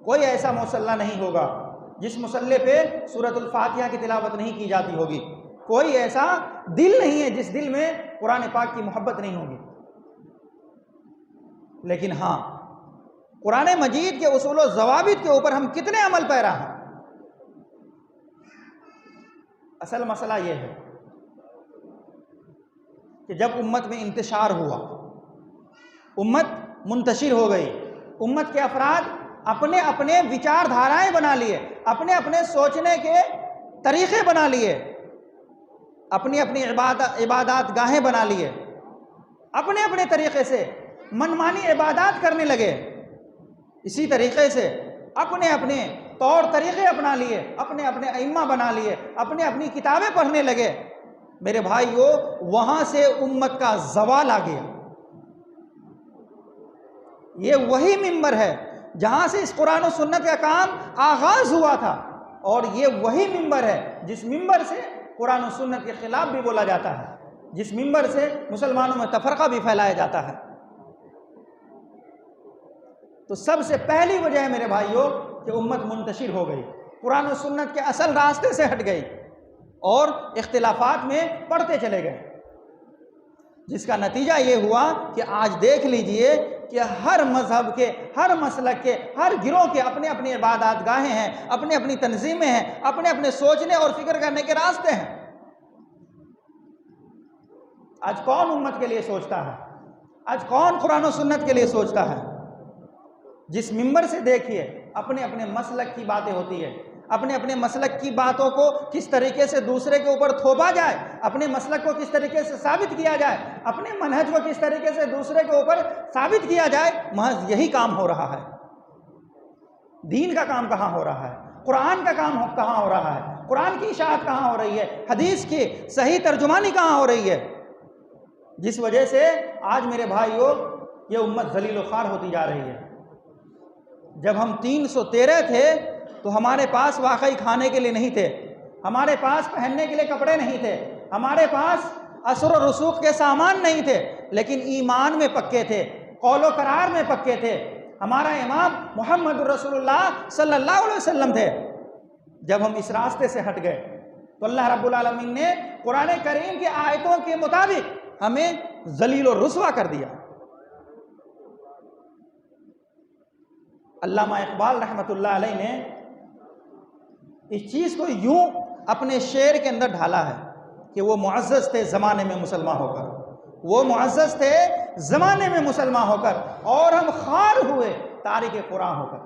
कोई ऐसा मुसल्ला नहीं होगा जिस मुसल्ले पे सूरतुल फातिहा की तिलावत नहीं की जाती होगी। कोई ऐसा दिल नहीं है जिस दिल में कुरान पाक की मोहब्बत नहीं होगी। लेकिन हाँ, कुरान मजीद के उसूल व ज़वाबित के ऊपर हम कितने अमल पैरा हैं। असल मसला यह है कि जब उम्मत में इंतशार हुआ, उम्मत मुंतशिर हो गई, उम्मत के अफराद अपने अपने विचारधाराएं बना लिए, अपने अपने सोचने के तरीक़े बना लिए, अपनी अपनी इबादत गाहें बना लिए, अपने अपने तरीक़े से मनमानी इबादत करने लगे। इसी तरीक़े से अपने अपने तौर तरीक़े अपना लिए, अपने अपने अइम्मा बना लिए, अपने अपनी किताबें पढ़ने लगे। मेरे भाइयों, वहाँ से उम्मत का ज़वाल आ गया। ये वही मिंबर है जहाँ से इस कुरान और सुन्नत का काम आगाज़ हुआ था, और ये वही मिंबर है जिस मिंबर से कुरान और सुन्नत के ख़िलाफ़ भी बोला जाता है, जिस मिंबर से मुसलमानों में तफ़रक़ा भी फैलाया जाता है। तो सबसे पहली वजह है मेरे भाइयों कि उम्मत मुंतशिर हो गई, कुरान और सुन्नत के असल रास्ते से हट गई और इख्तिलाफ़ात में पढ़ते चले गए, जिसका नतीजा ये हुआ कि आज देख लीजिए कि हर मजहब के, हर मसलक के, हर गिरोह के अपने अपने इबादत गाहें हैं, अपने अपनी तंजीमें हैं, अपने अपने सोचने और फिक्र करने के रास्ते हैं। आज कौन उम्मत के लिए सोचता है? आज कौन कुरान और सुन्नत के लिए सोचता है? जिस मिंबर से देखिए अपने अपने मसलक की बातें होती है, अपने अपने मसलक की बातों को किस तरीके से दूसरे के ऊपर थोपा जाए, अपने मसलक को किस तरीके से साबित किया जाए, अपने मनहज को किस तरीके से दूसरे के ऊपर साबित किया जाए, महज यही काम हो रहा है। दीन का काम कहाँ हो रहा है? कुरान का काम कहाँ हो रहा है? कुरान की इशाअत कहाँ हो रही है? हदीस की सही तर्जुमानी कहाँ हो रही है? जिस वजह से आज मेरे भाइयों ये उम्मत जलील व ख्वार होती जा रही है। जब हम 313 थे तो हमारे पास वाकई खाने के लिए नहीं थे, हमारे पास पहनने के लिए कपड़े नहीं थे, हमारे पास असर और रसूख के सामान नहीं थे, लेकिन ईमान में पक्के थे, कौलो करार में पक्के थे। हमारा इमाम मोहम्मद रसूलुल्लाह सल्लल्लाहु अलैहि वसल्लम थे। जब हम इस रास्ते से हट गए तो अल्लाह रब्बुल आलमीन ने कुरान करीम की आयतों के मुताबिक हमें जलील और रुसवा कर दिया। अल्लामा इकबाल रहमतुल्लाह अलैह ने इस चीज़ को यूं अपने शेर के अंदर ढाला है कि वो मुअज़्ज़ज़ थे ज़माने में मुसलमान होकर, वो मुअज़्ज़ज़ थे ज़माने में मुसलमान होकर, और हम ख़ार हुए तारिक कुरान होकर।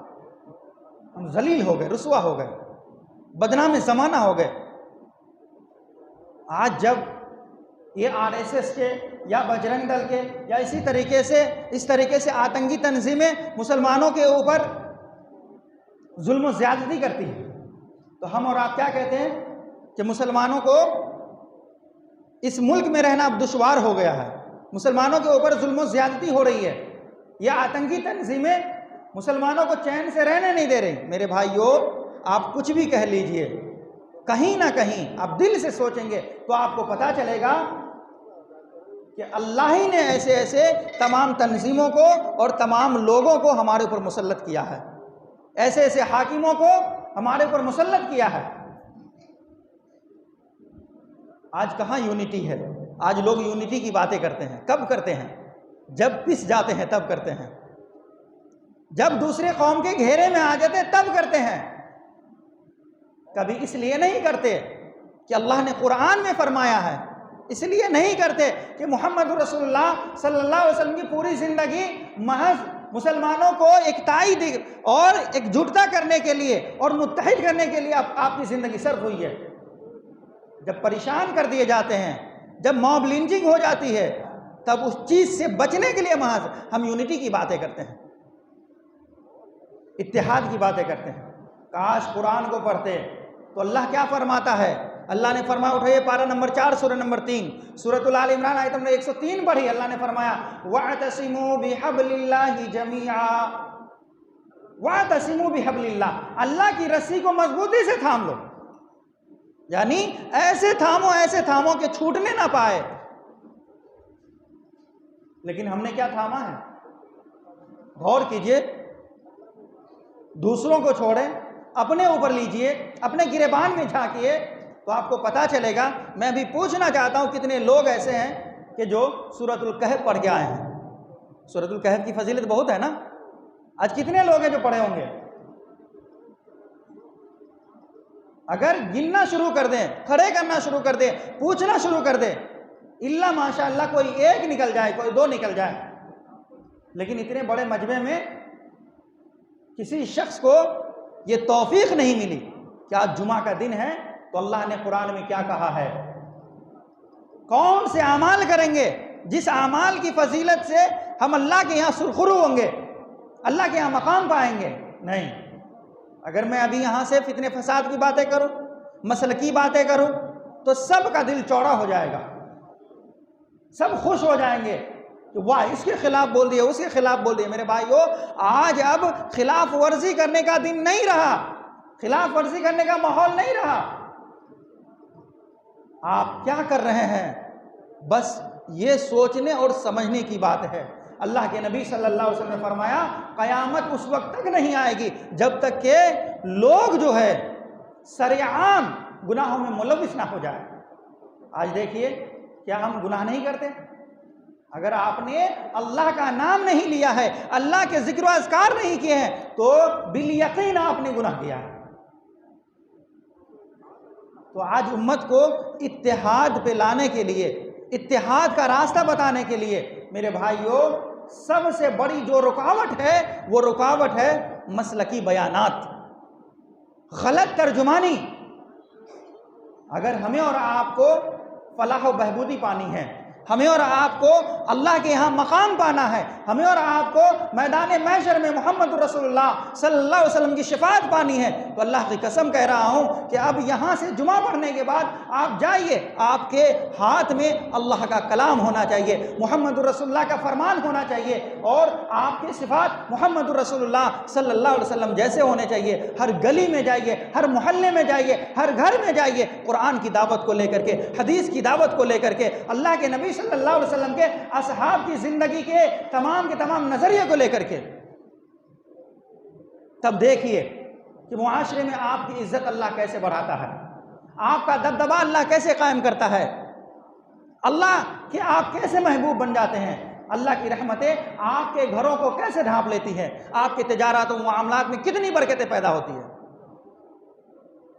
हम जलील हो गए, रुसवा हो गए, बदनाम ज़माना हो गए। आज जब ये RSS के या बजरंग दल के या इस तरीके से आतंकी तंजीमें मुसलमानों के ऊपर जुल्म ज़्यादती करती हैं, तो हम और आप क्या कहते हैं कि मुसलमानों को इस मुल्क में रहना अब दुश्वार हो गया है, मुसलमानों के ऊपर जुल्म ज़्यादती हो रही है, यह आतंकी तंजीमें मुसलमानों को चैन से रहने नहीं दे रही। मेरे भाइयों, आप कुछ भी कह लीजिए, कहीं ना कहीं आप दिल से सोचेंगे तो आपको पता चलेगा कि अल्लाह ही ने ऐसे ऐसे तमाम तंजीमों को और तमाम लोगों को हमारे ऊपर मुसल्लत किया है, ऐसे ऐसे हाकिमों को हमारे ऊपर मुसल्लत किया है। आज कहाँ यूनिटी है? आज लोग यूनिटी की बातें करते हैं, कब करते हैं? जब पिस जाते हैं तब करते हैं, जब दूसरे कौम के घेरे में आ जाते तब करते हैं। कभी इसलिए नहीं करते कि अल्लाह ने कुरान में फरमाया है, इसलिए नहीं करते कि मोहम्मद रसूलुल्लाह सल्लल्लाहु अलैहि वसल्लम की पूरी ज़िंदगी महज मुसलमानों को एकताई और एकजुटता करने के लिए और मुत्तहिद करने के लिए आपकी ज़िंदगी सर्फ हुई है। जब परेशान कर दिए जाते हैं, जब मॉब लिंचिंग हो जाती है, तब उस चीज़ से बचने के लिए महज हम यूनिटी की बातें करते हैं, इत्तेहाद की बातें करते हैं। काश कुरान को पढ़ते तो अल्लाह क्या फरमाता है? अल्लाह ने फरमाया, उठाइए पारा नंबर 4 सूरह नंबर 3 सूरतुल आल इमरान आयत नंबर 103 पढ़ी। अल्लाह ने फरमाया, वअतसिमू बिहब्लिल्लाहि जमीआ, वअतसिमू बिहब्लिल्लाह, अल्लाह की रस्सी को मजबूती से थाम लो, यानी ऐसे थामो कि छूटने ना पाए। लेकिन हमने क्या थामा है? गौर कीजिए, दूसरों को छोड़ें, अपने ऊपर लीजिए, अपने गिरेबान में झांकिए, तो आपको पता चलेगा। मैं भी पूछना चाहता हूं कितने लोग ऐसे हैं कि जो सूरतुल कहफ पढ़ के आए हैं। सूरतुल कहफ की फजीलत बहुत है ना। आज कितने लोग हैं जो पढ़े होंगे? अगर गिनना शुरू कर दें, खड़े करना शुरू कर दें, पूछना शुरू कर दें, इल्ला माशाअल्लाह कोई एक निकल जाए, कोई दो निकल जाए। लेकिन इतने बड़े मजमे में किसी शख्स को ये तौफीक नहीं मिली कि आज जुमा का दिन है तो अल्लाह ने कुरान में क्या कहा है। कौन से अमाल करेंगे जिस अमाल की फजीलत से हम अल्लाह के यहाँ सुरखुरू होंगे, अल्लाह के यहाँ मकाम पाएंगे? नहीं। अगर मैं अभी यहाँ से फितने फसाद की बातें करूँ, मसल की बातें करूँ, तो सबका दिल चौड़ा हो जाएगा, सब खुश हो जाएंगे कि वाह इसके खिलाफ बोल दिया, उसके खिलाफ बोल दिया। मेरे भाइयों, आज अब खिलाफ वर्जी करने का दिन नहीं रहा, खिलाफ वर्जी करने का माहौल नहीं रहा। आप क्या कर रहे हैं, बस ये सोचने और समझने की बात है। अल्लाह के नबी सल्लल्लाहु अलैहि वसल्लम ने फरमाया, क़यामत उस वक्त तक नहीं आएगी जब तक के लोग जो है सरेआम गुनाहों में मुलविस ना हो जाए। आज देखिए, क्या हम गुनाह नहीं करते? अगर आपने अल्लाह का नाम नहीं लिया है, अल्लाह के जिक्र अज़कार नहीं किए हैं, तो बिल यकीन आपने गुनाह किया है। तो आज उम्मत को इत्तेहाद पे लाने के लिए, इत्तेहाद का रास्ता बताने के लिए, मेरे भाइयों, सबसे बड़ी जो रुकावट है वो रुकावट है मसलकी बयानात, गलत तर्जुमानी। अगर हमें और आपको फलाह व बहबूदी पानी है, हमें और आपको अल्लाह के यहाँ मकाम पाना है, हमें और आपको मैदान महशर में मोहम्मद रसूलुल्लाह सल्लल्लाहु अलैहि वसल्लम की शिफात पानी है, तो अल्लाह की कसम कह रहा हूँ कि अब यहाँ से जुमा पढ़ने के बाद आप जाइए, आपके हाथ में अल्लाह का कलाम होना चाहिए, मोहम्मद रसूलुल्लाह का फरमान होना चाहिए, और आपके सिफात मोहम्मद रसूलुल्लाह सल्लल्लाहु अलैहि वसल्लम जैसे होने चाहिए। हर गली में जाइए, हर मोहल्ले में जाइए, हर घर में जाइए, कुरान की दावत को लेकर के, हदीस की दावत को लेकर के, अल्लाह के नबी सल्लल्लाहु अलैहि वसल्लम के असहाब की जिंदगी के तमाम नजरिए को लेकर के। तब देखिए कि मुआशरे में आपकी इज्जत अल्लाह कैसे बढ़ाता है, आपका दबदबा अल्लाह कैसे कायम करता है, अल्लाह के आप कैसे महबूब बन जाते हैं, अल्लाह की रहमतें आपके घरों को कैसे ढांप लेती है, आपके तिजारत और मामलात में कितनी बरकतें पैदा होती है।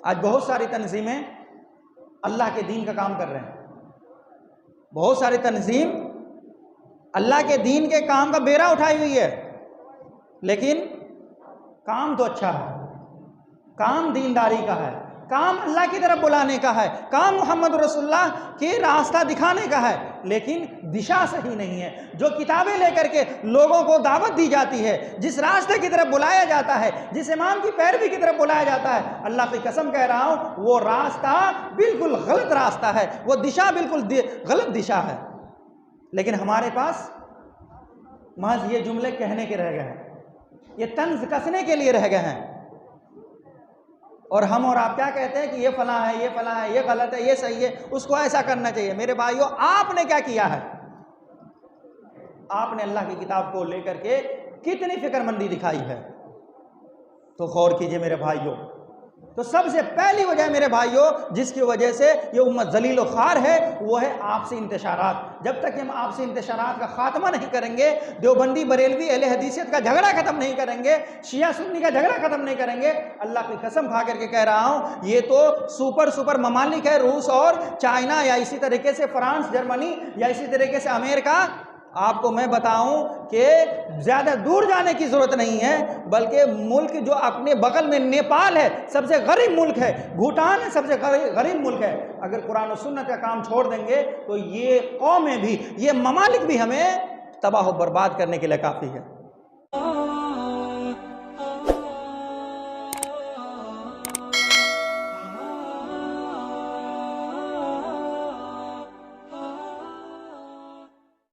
आज बहुत सारी तंजीमें अल्लाह के दीन का काम कर रहे हैं, बहुत सारी तंजीम अल्लाह के दीन के काम का बेड़ा उठाई हुई है, लेकिन काम तो अच्छा है, काम दीनदारी का है, काम अल्लाह की तरफ बुलाने का है, काम मोहम्मद रसूलुल्लाह के रास्ता दिखाने का है, लेकिन दिशा सही नहीं है। जो किताबें लेकर के लोगों को दावत दी जाती है, जिस रास्ते की तरफ बुलाया जाता है, जिस इमाम की पैरवी की तरफ बुलाया जाता है, अल्लाह की कसम कह रहा हूँ वो रास्ता बिल्कुल गलत रास्ता है, वो दिशा बिल्कुल गलत दिशा है। लेकिन हमारे पास महज ये जुमले कहने के रह गए हैं, ये तंज कसने के लिए रह गए हैं, और हम और आप क्या कहते हैं कि ये फला है, ये फला है, ये गलत है, ये सही है, उसको ऐसा करना चाहिए। मेरे भाइयों, आपने क्या किया है? आपने अल्लाह की किताब को लेकर के कितनी फिक्रमंदी दिखाई है, तो गौर कीजिए मेरे भाइयों। तो सबसे पहली वजह मेरे भाइयों जिसकी वजह से ये उम्मत जलील और ख़ार है, वो है आपसी इंतशारात। जब तक हम आपसी इंतशारात का खात्मा नहीं करेंगे, देवबंदी बरेलवी अहले हदीसियत का झगड़ा ख़त्म नहीं करेंगे, शिया सुन्नी का झगड़ा ख़त्म नहीं करेंगे, अल्लाह की कसम खा करके कह रहा हूँ, ये तो सुपर ममालिक है, रूस और चाइना, या इसी तरीके से फ्रांस, जर्मनी, या इसी तरीके से अमेरिका। आपको मैं बताऊं कि ज़्यादा दूर जाने की ज़रूरत नहीं है, बल्कि मुल्क जो अपने बगल में नेपाल है, सबसे गरीब मुल्क है, भूटान है, सबसे गरीब मुल्क है। अगर कुरान और सुन्नत का काम छोड़ देंगे तो ये कौमें भी, ये ममालिक भी हमें तबाह और बर्बाद करने के लिए काफ़ी है।